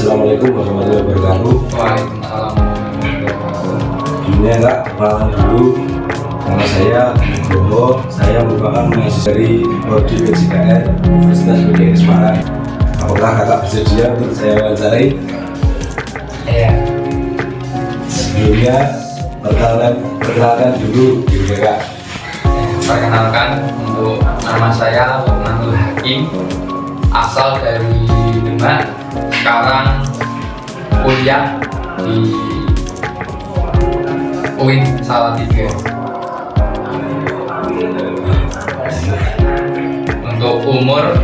Assalamualaikum warahmatullahi wabarakatuh. Waalaikumsalam. Dunia enggak perkenalan dulu. Nama saya Nugroho. Saya merupakan mahasiswa dari Prodi PJKN Universitas PGRI Semarang. Apakah kakak bersedia untuk saya wawancarai? Iya. Sebelumnya perkenalkan dulu diri kakak. Perkenalkan, untuk nama saya Lukmanul Hakim, asal dari Demak. Sekarang kuliah di UIN Salatiga. Untuk umur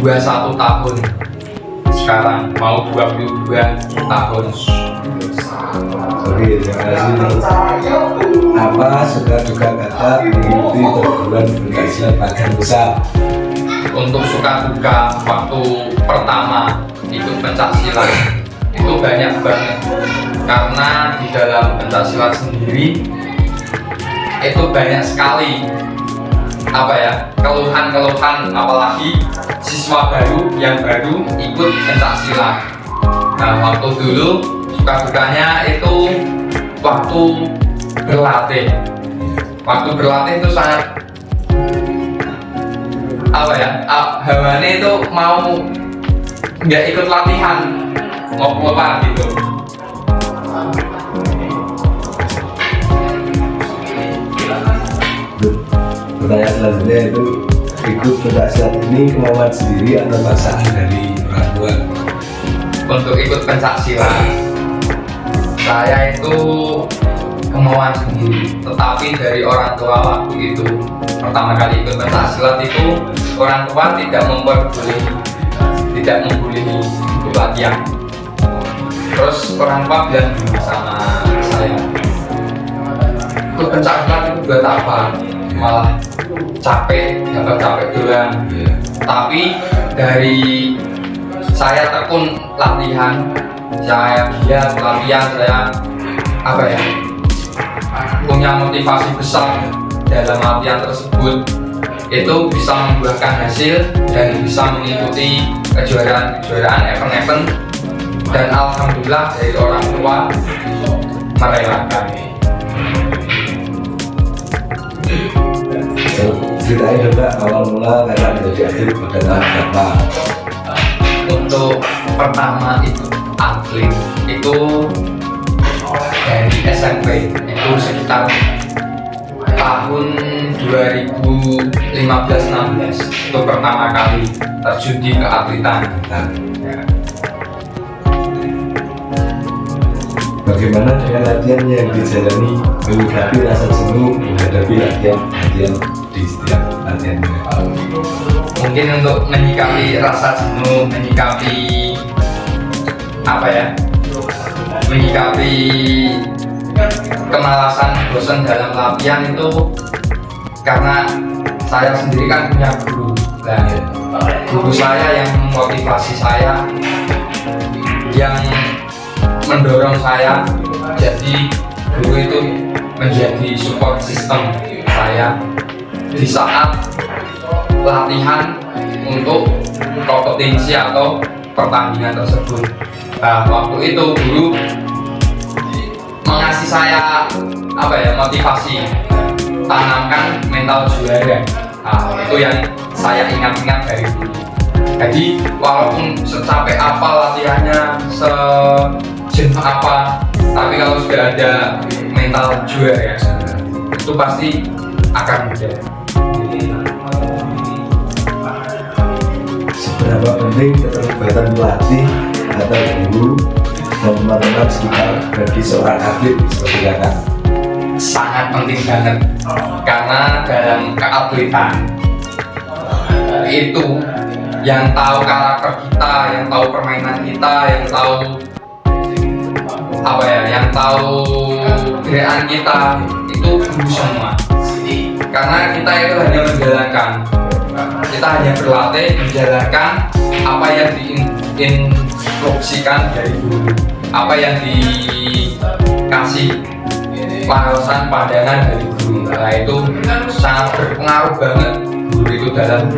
21 tahun. Sekarang mau 22 tahun. Oke, terima kasih. Apa suka duka kakak mengikuti perguruan pencaksilat Pagar Besar? Untuk suka duka waktu pertama ikut pencaksilat itu banyak banget, karena di dalam pencaksilat sendiri itu banyak sekali keluhan-keluhan, apalagi siswa baru yang baru ikut pencaksilat. Nah, waktu dulu suka dukanya itu waktu berlatih itu sangat hawane itu mau nggak ikut latihan mau apa gitu. Pertanyaan selanjutnya itu, ikut pencaksilat ini kemauan sendiri atau paksaan dari orang tua? Untuk ikut pencaksilat saya itu kemauan sendiri, tetapi dari orang tua waktu itu pertama kali ikut pencaksilat itu orang tua tidak membolehi untuk latihan. Terus orang tua bilang dulu sama saya, ikut pencaksilat itu buat apa? Malah dapat capek doang. Tapi dari saya tekun latihan, saya giat latihan, saya punya motivasi besar dalam latihan tersebut, itu bisa membuahkan hasil dan bisa mengikuti kejuaraan event-event, dan alhamdulillah dari orang tua merelakan. Ceritain dong kak, awal mula kakak menjadi atlet pada tahun berapa? Untuk pertama ikut atlet itu dari SMP, itu sekitar tahun 2015-16 itu pertama kali terjun di keatletan. Bagaimana dengan latihan yang dijalani menyikapi rasa jenuh menghadapi latihan di setiap latihan? Mungkin untuk menyikapi rasa jenuh, menyikapi kemalasan, bosan dalam latihan itu, karena saya sendiri kan punya guru. Nah, guru saya yang memotivasi saya, yang mendorong saya, jadi guru itu menjadi support system saya di saat latihan untuk kompetisi atau pertandingan tersebut. Nah, waktu itu guru mengasih saya motivasi, tanamkan mental juara. Nah, itu yang saya ingat-ingat dari dulu. Jadi walaupun secapek apa latihannya, sejenuh apa, tapi kalau sudah ada mental juara itu pasti akan mudah. Seberapa penting keterlibatan pelatih atau guru dan teman-teman sekitar bagi seorang atlet seperti kakak? Sangat penting banget, karena dalam keatletan itu yang tahu karakter kita, yang tahu permainan kita, yang tahu gerakan kita, itu guru semua. Karena kita itu hanya menjalankan, kita hanya berlatih menjalankan apa yang diinstruksikan dari guru, apa yang dikasih wawasan pandangan dari guru. Nah, itu sangat berpengaruh banget guru itu dalam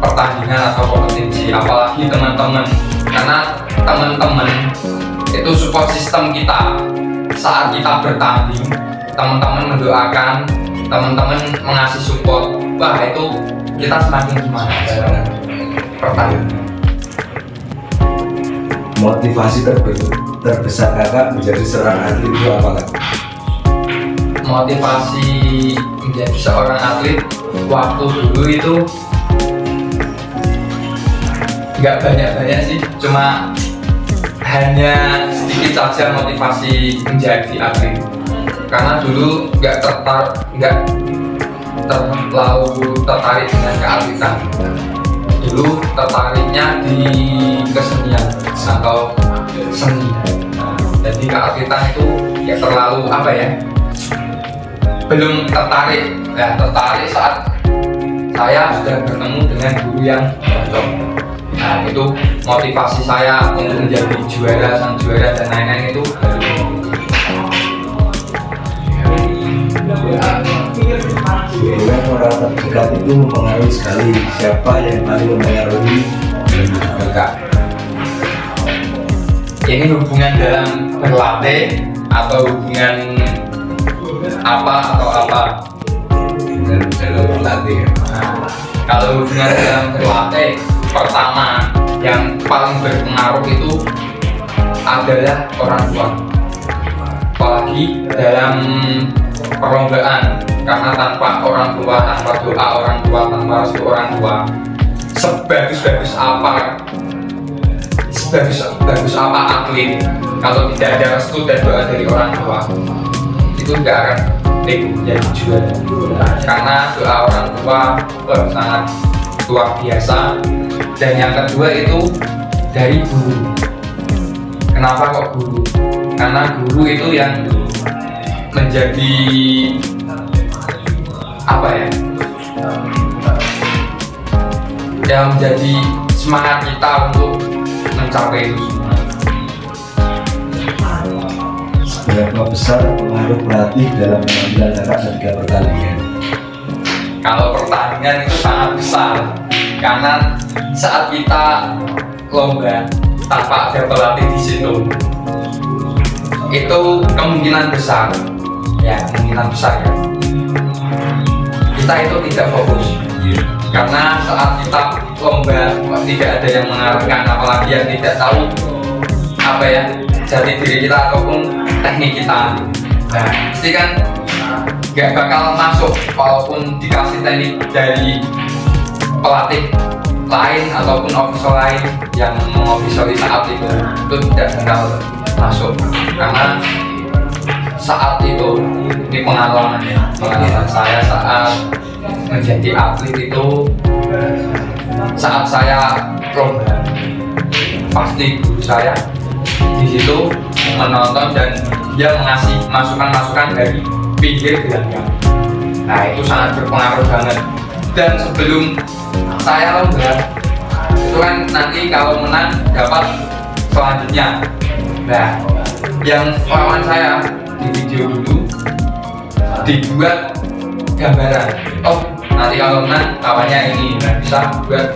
pertandingan atau kompetisi, apalagi teman-teman, karena teman-teman itu support system kita saat kita bertanding. Teman-teman mendoakan, teman-teman mengasih support, wah itu kita semakin gimana dalam pertandingan. Motivasi terbesar kakak menjadi seorang atlet itu apa kak? Motivasi menjadi seorang atlet waktu dulu itu nggak banyak-banyak sih, cuma hanya sedikit saja motivasi menjadi atlet. Karena dulu nggak terlalu tertarik dengan keatletan. Dulu tertariknya di kesenian atau seni. Jadi keatletan itu ya terlalu apa ya? Belum tertarik. Ya, tertarik saat saya sudah bertemu dengan guru yang cocok. Nah, itu motivasi saya untuk menjadi juara, sang juara dan lain-lain itu Hubungan orang terdekat itu mempengaruhi sekali. Siapa yang paling mempengaruhi kakak? ini hubungan dalam berlatih atau hubungan apa atau apa? Dengan dalam berlatih. Nah, kalau hubungan dalam berlatih, pertama yang paling berpengaruh itu adalah orang tua. Apalagi dalam perlombaan, karena tanpa orang tua, tanpa doa orang tua, tanpa restu orang tua, sebagus apa atlet, kalau tidak ada restu dan doa dari orang tua, itu nggak akan jadi juara. Karena doa orang tua sangat luar biasa. Dan yang kedua itu dari guru. Kenapa kok guru? Karena guru itu yang menjadi apa ya? Yang menjadi semangat kita untuk mencapai itu semua. Seberapa besar pengaruh pelatih dalam pengambilan kakak ketika pertandingan? Kalau pertandingan itu sangat besar, karena saat kita lomba tanpa ada pelatih di situ, itu kemungkinan besar ya, kita itu tidak fokus. Karena saat kita lomba tidak ada yang mengarahkan, apalagi yang tidak tahu apa ya jati diri kita ataupun teknik kita. Nah, pasti kan nggak bakal masuk walaupun dikasih teknik dari pelatih lain ataupun official lain yang mengofisiali saat itu tidak bakal masuk. Karena saat itu, ini pengalaman saya saat menjadi atlet itu, saat saya lomba, pasti guru saya di situ menonton dan dia mengasih masukan-masukan dari pinggir gelanggang. Nah, itu sangat berpengaruh banget. Dan sebelum saya lomba, itu kan nanti kalau menang dapat selanjutnya. Nah, yang lawan saya di video dulu dibuat gambaran. Oh, nanti kalau menang lawannya ini. Nah, bisa buat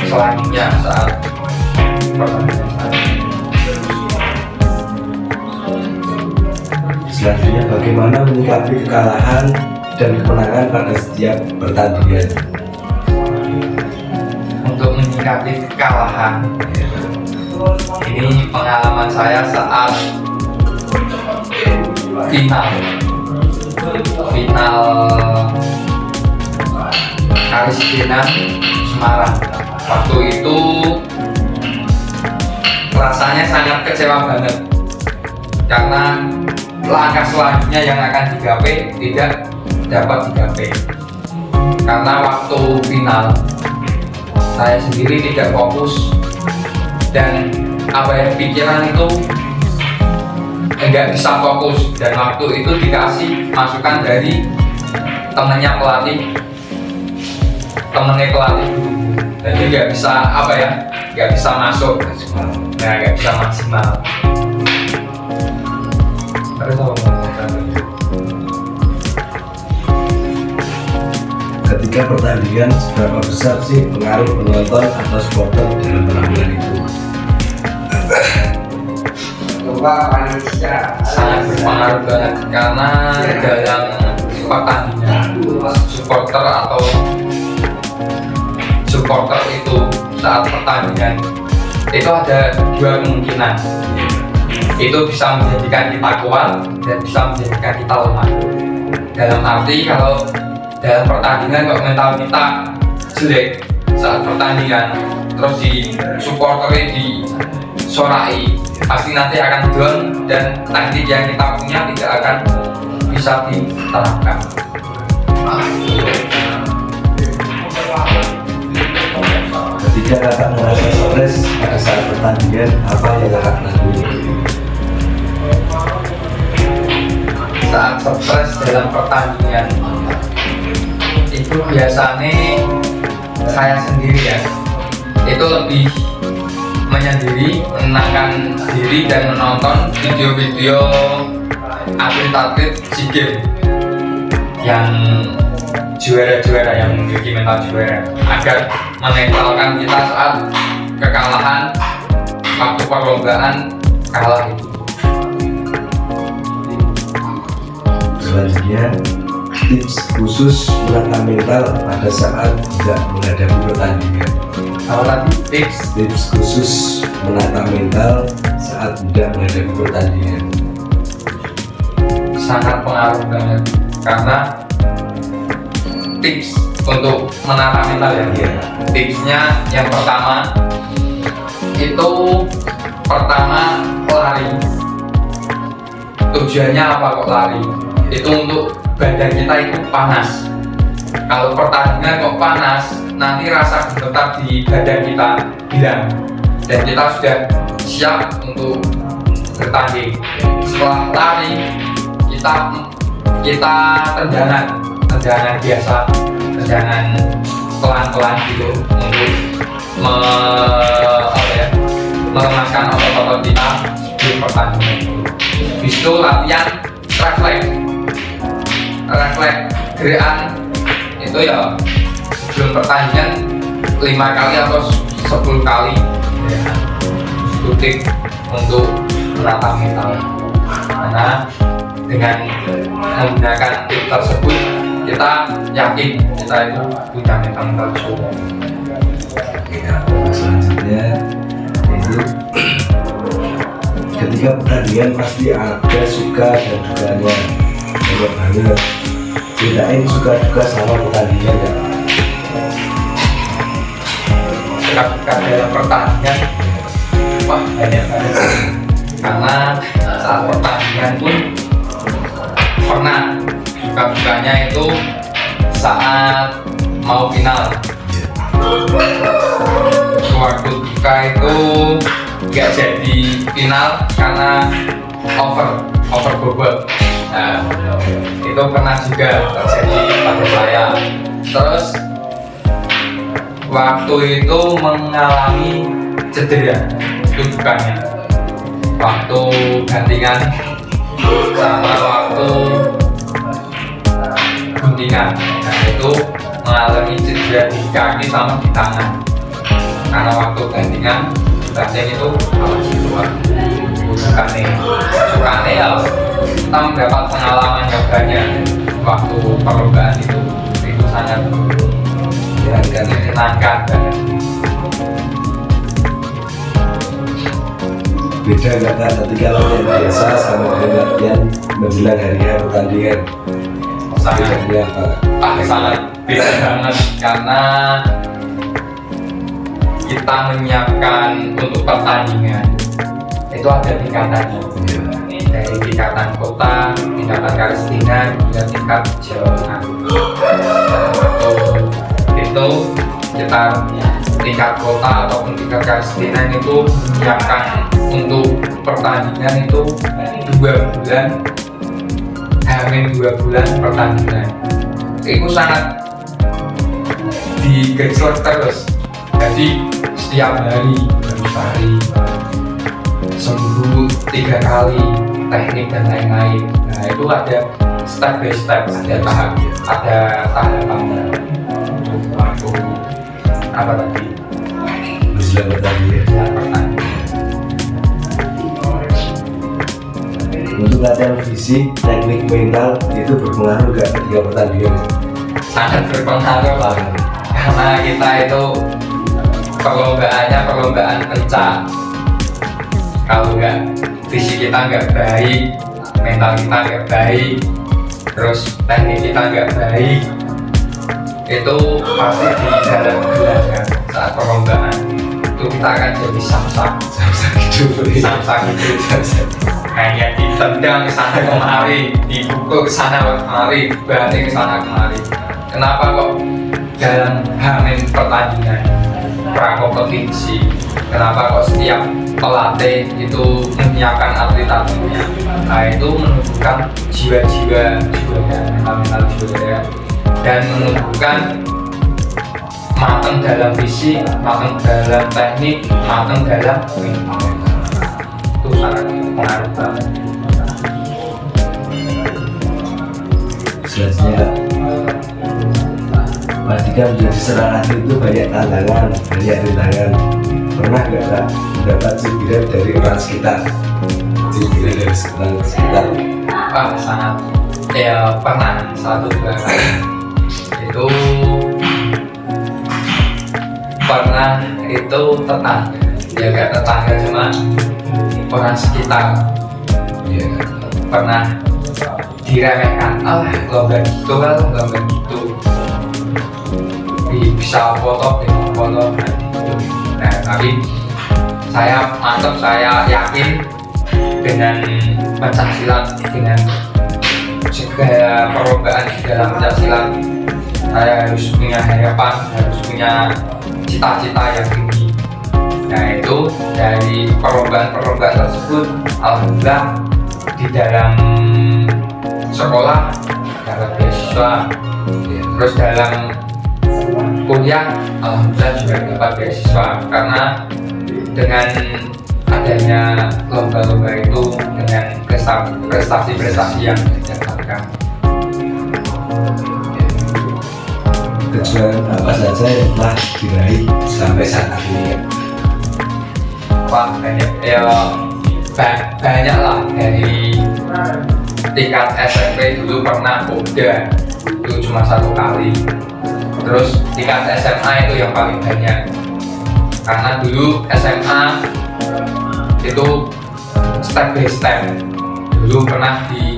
selanjutnya saat pertandingan. Selanjutnya, bagaimana menyikapi kekalahan dan kemenangan pada setiap pertandingan? Untuk menyikapi kekalahan, ini pengalaman saya saat final Karistina Semarang. Waktu itu rasanya sangat kecewa banget, karena langkah selanjutnya yang akan digapai tidak dapat digapai. Karena waktu final saya sendiri tidak fokus dan pikiran itu enggak bisa fokus, dan waktu itu dikasih masukan dari temennya pelatih dulu, jadi nggak bisa nggak bisa masuk, nah nggak bisa maksimal. Ketika pertandingan pertandingan, seberapa besar sih pengaruh penonton atau supporter dalam pertandingan itu? Sangat berpengaruh banget karena dalam pertandingan supporter itu saat pertandingan itu ada dua kemungkinan. Itu bisa menjadikan kita kuat dan bisa menjadikan kita lemah. Dalam arti kalau dalam pertandingan kok mental kita jelek saat pertandingan, terus di supporternya disorai, pasti nanti akan down dan taktik yang kita punya tidak akan bisa diterapkan. Ketika kakak merasa stres pada saat pertandingan, apa yang kakak lakuin? Saat stres dalam pertandingan itu biasanya saya sendiri ya, itu lebih menyendiri, menenangkan diri dan menonton video-video atlet-atlet SEA Games yang juara-juara, yang memiliki mental juara, agar menetralkan kita saat kekalahan waktu perlombaan kalah itu. Selanjutnya, tips khusus menata mental pada saat tidak menghadapi pertandingan. Apa tadi? Tips khusus menata mental saat tidak menghadapi pertandingan. Sangat pengaruh banget karena tips untuk menata mental ya. Iya. Tipsnya yang pertama itu lari. Tujuannya apa kok lari? Itu untuk badan kita itu panas. Kalau pertandingan kok panas, nanti rasa gemetar di badan kita hilang dan kita sudah siap untuk bertanding. Setelah lari, kita tendangan biasa, tendangan pelan-pelan gitu untuk melemaskan otot-otot kita sebelum pertandingan. Habis itu latihan refleks gerakan itu ya sebelum pertandingan 5 kali atau 10 kali ya, itu tips untuk menata mental. Karena dengan menggunakan tips tersebut kita yakin kita itu punya mental kuat. Ya, selanjutnya itu ketika pertandingan pasti ada suka dan dukanya. Kalau banget bedain suka duka sama pertandingan ya. Suka dalam pertandingan wah banyak banget, karena saat pertandingan pun pernah suka-dukanya itu saat mau final. Waktu duka itu nggak jadi final karena over bobot. Nah, itu pernah juga terjadi pada saya. Terus waktu itu mengalami cedera, itu dukanya. Waktu gantingan sama waktu guntingan, nah itu mengalami cedera di kaki sama di tangan. Karena waktu gantingan rasanya itu malah keluar. Sukane ya kita mendapat pengalaman yang banyak waktu perlombaan itu sangat menyenangkan banget. Beda nggak kan ketika latihan biasa sama dengan latihan menjelang hari pertandingan? Sangat beda banget karena kita menyiapkan untuk pertandingan itu ada tingkatannya, dari tingkatan kota, tingkatan Palestina, hingga tingkat Jawa. Itu kita tingkat kota ataupun tingkat Palestina itu menyiapkan untuk pertandingan itu 2 bulan, hampir 2 bulan pertandingan. Itu sangat digejlok terus, jadi setiap hari harus lari, seminggu 3 kali, teknik dan lain-lain. Nah itu ada step by step, ada tahapannya. waktu apa tadi? Bersilat pertandingan. Bersilat pertandingan. Untuk latihan fisik, teknik mental itu berpengaruh nggak ketika pertandingan? Sangat berpengaruh lah, karena kita itu perlombaan kencang. Kalau nggak fisik kita nggak baik, mental kita nggak baik, terus teknik kita nggak baik, itu pasti di dalam gelaran saat perlombaan itu kita akan jadi samsak gitu. Hanya ditendang ke sana kemari, dipukul ke sana kemari, dibanting ke sana kemari. Kenapa kok dalam hamil pertandingan prakompetisi, kenapa kok setiap pelatih itu menyiapkan atlet-atletnya? Nah, itu menunjukkan jiwa-jiwa juara, mental juara, dan menunjukkan matang dalam fisik, matang dalam teknik, matang dalam mental. Itu sangat pengaruh banget. Selanjutnya, ketika menjadi seorang atlet itu banyak tantangan, banyak rintangan. Pernah nggak Kak mendapat cibiran dari orang sekitar? Cibiran dari orang sekitar? Wah, sangat. Ya pernah satu dua kali. Itu pernah itu tetangga, ya gak tetangga cuma orang sekitar. Iya. Pernah diremehkan, lomba gitu, bisa foto. Nah, tapi saya mantap, saya yakin dengan pencaksilat, dengan segala perlombaan di dalam pencaksilat, saya harus punya harapan, harus punya cita-cita yang tinggi. Nah, itu dari perlombaan tersebut, alhamdulillah di dalam sekolah dapat beasiswa, terus dalam kuliah alhamdulillah juga dapat beasiswa, karena dengan adanya lomba-lomba itu, dengan prestasi-prestasi yang didapatkan. Kejuaraan apa saja yang telah diraih sampai saat ini? Wah, banyak lah. Dari tingkat SMP dulu pernah Popda, itu cuma 1 kali. Terus tingkat SMA itu yang paling banyak, karena dulu SMA itu step by step. Dulu pernah di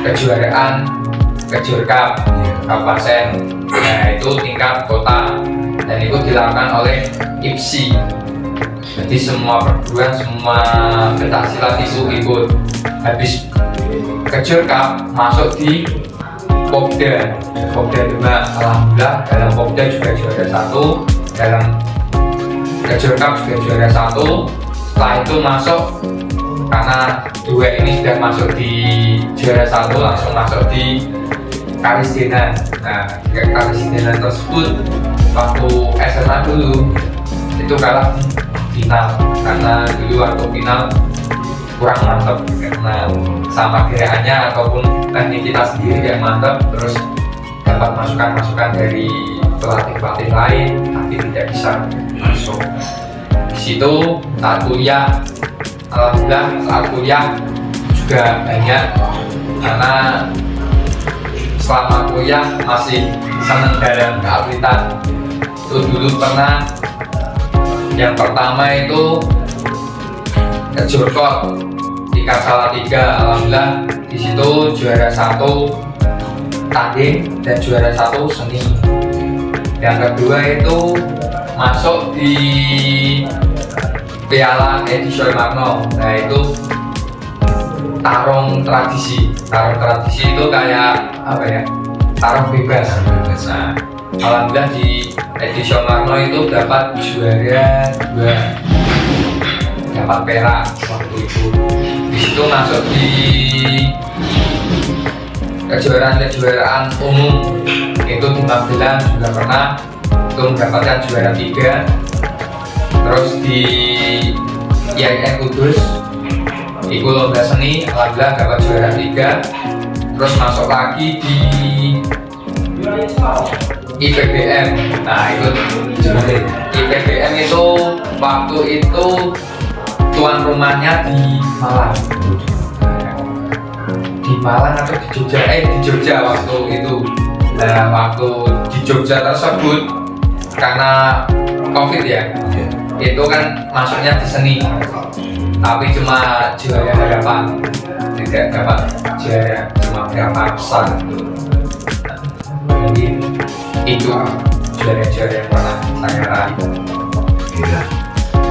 kejuaraan Kejurkap Kabupaten, nah itu tingkat kota, dan itu dilakukan oleh IPSI. Jadi semua perguruan, semua pencaksilat itu ikut. Habis Kejurkap masuk di Popda Demak. Alhamdulillah dalam Popda juga juara 1, dalam Kejurkap juga juara 1. Setelah itu masuk, karena 2 ini sudah masuk di juara 1, langsung masuk di Karisdenan. Nah, Karisdenan tersebut waktu SMA dulu itu kalah di final, karena dulu waktu final kurang mantap, karena sama gerakannya ataupun teknik kita sendiri yang mantap, terus dapat masukan-masukan dari pelatih-pelatih lain tapi tidak bisa masuk. Di situ saat kuliah, alhamdulillah saat kuliah juga banyak, karena selama kuliah masih senang dalam keatletan. Itu dulu pernah yang pertama itu Kejurkot tingkat Salatiga, alhamdulillah di situ juara 1 tanding dan juara 1 seni. Yang kedua itu masuk di Piala Edi Soemarno. Nah, itu tarung tradisi itu kayak apa ya, tarung bebas. Nah, alhamdulillah di Edi Soemarno itu dapat juara 2, dapat perak waktu itu. Di situ masuk di kejuaraan umum itu di Magelang juga pernah, itu mendapatkan juara 3. Terus di IAIN Kudus ikut lomba seni, alhamdulillah dapat juara 3. Terus masuk lagi di IPBM. Nah itu Gimana? IPBM itu waktu itu tuan rumahnya di Malang. Di Malang atau di Jogja? Di Jogja waktu itu. Nah waktu di Jogja tersebut karena COVID ya, itu kan masuknya di seni, tapi cuma juara harapan, tidak dapat juara, cuma berapa besar. Jadi itu juara-juara yang pernah saya raih. Gila.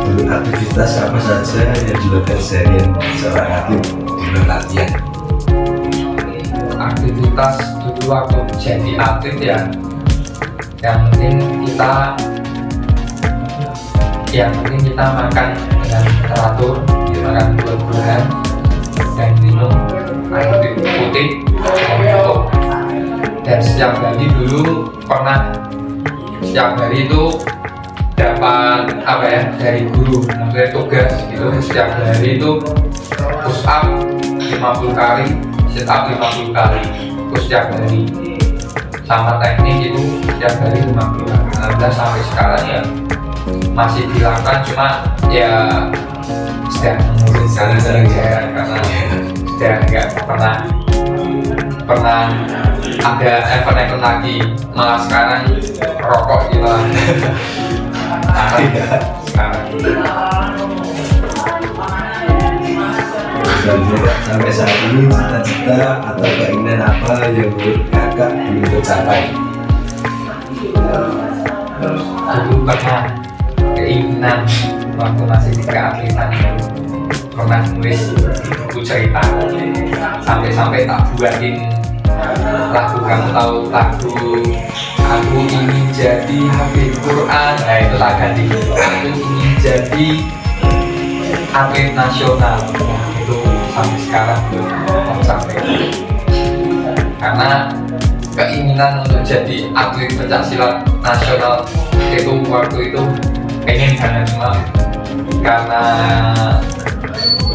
Untuk aktivitas apa saja yang dilakukan seharian seorang atlet di luar latihan? Aktivitas dulu waktu jadi atlet ya, yang penting kita makan dengan teratur, makan buah-buahan dan minum air putih yang cukup. Dan setiap hari dulu pernah setiap hari itu dapat apa ya dari guru, maksudnya tugas gitu. Setiap hari itu push up 50 kali, sit up 50 kali, terus setiap hari sama teknik itu setiap hari 50 kali. Alhamdulillah sampai sekarang ya masih dilakukan, cuma ya sudah menurun jarang karena sudah nggak pernah ada event lagi, malah sekarang rokok gitu lah. Sekarang Sampai saat ini cita-cita atau keinginan apa yang menurut kakak belum tercapai? dulu pernah keinginan waktu masih di keatletan, pernah nulis buku cerita, sampai tak buatin lagu. Kamu tahu lagu aku ingin jadi hafid Quran? Nah itu tak ganti, aku ingin jadi atlet nasional. Nah, itu sampai sekarang belum tercapai karena keinginan untuk jadi atlet pencaksilat nasional itu waktu itu pengen banget, cuma karena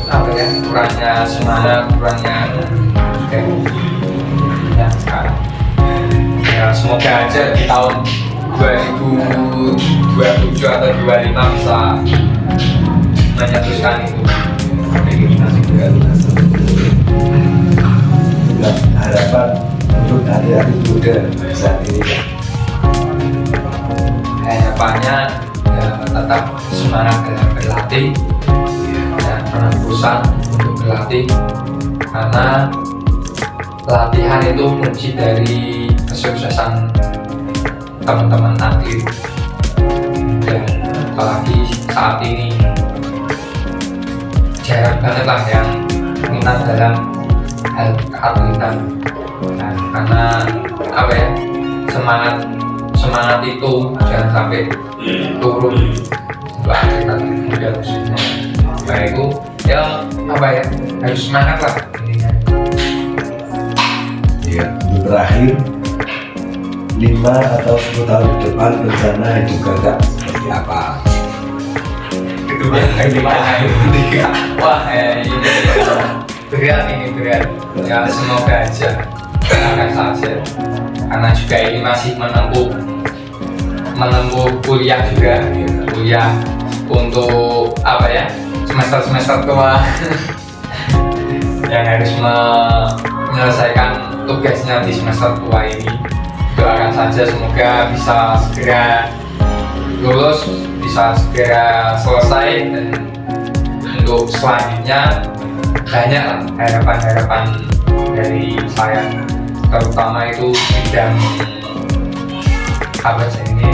apa ya, kurangnya semangat, kurangnya ya sekarang ya semoga aja di tahun 2027 atau 2025 bisa menyetuskan itu. Harapan untuk adik-adik muda saat ini? Harapannya ya tetap semangat dalam berlatih dan pernah bosan untuk berlatih, karena latihan itu kunci dari kesuksesan teman-teman atlet. Dan apalagi saat ini jarang banget lah yang minat dalam hal keatletan. Nah, karena apa ya, semangat itu jangan sampai turun untuk atlet muda khususnya. Nah itu ya apa ya, harus semangat lah intinya. Ya, untuk terakhir 5 atau 10 tahun ke depan rencana hidup kakak seperti apa? Itu ya, wah ini berat ya, semoga aja akan saja, karena juga ini masih menempuh kuliah juga, kuliah untuk apa ya, semester tua yang harus menyelesaikan tugasnya di semester tua ini. Doakan saja semoga bisa segera lulus, bisa segera selesai, dan untuk selanjutnya banyak harapan dari saya, terutama itu bidang apa sih ini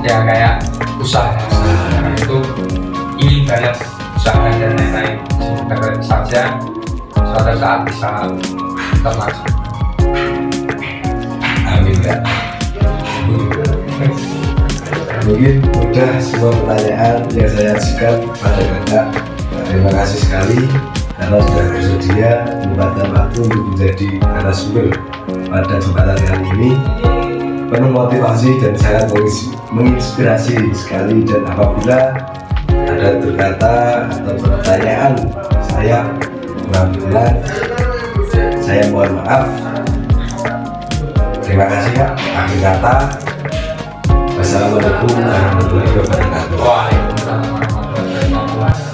ya, kayak usaha itu ingin banyak usaha dan lain-lain. Semoga saja suatu saat bisa terlaksana. Amin ya. Mungkin udah semua pertanyaan yang saya ajukan pada kakak. Terima kasih sekali karena sudah bersedia menyempatkan waktu untuk menjadi narasumber pada kesempatan kali ini. Penuh motivasi dan sangat menginspirasi sekali. Dan apabila ada berkata atau pertanyaan saya kurang jelas, saya mohon maaf. Terima kasih Kak. Akhir kata, wassalamualaikum warahmatullahi wabarakatuh. Waalaikumsalam.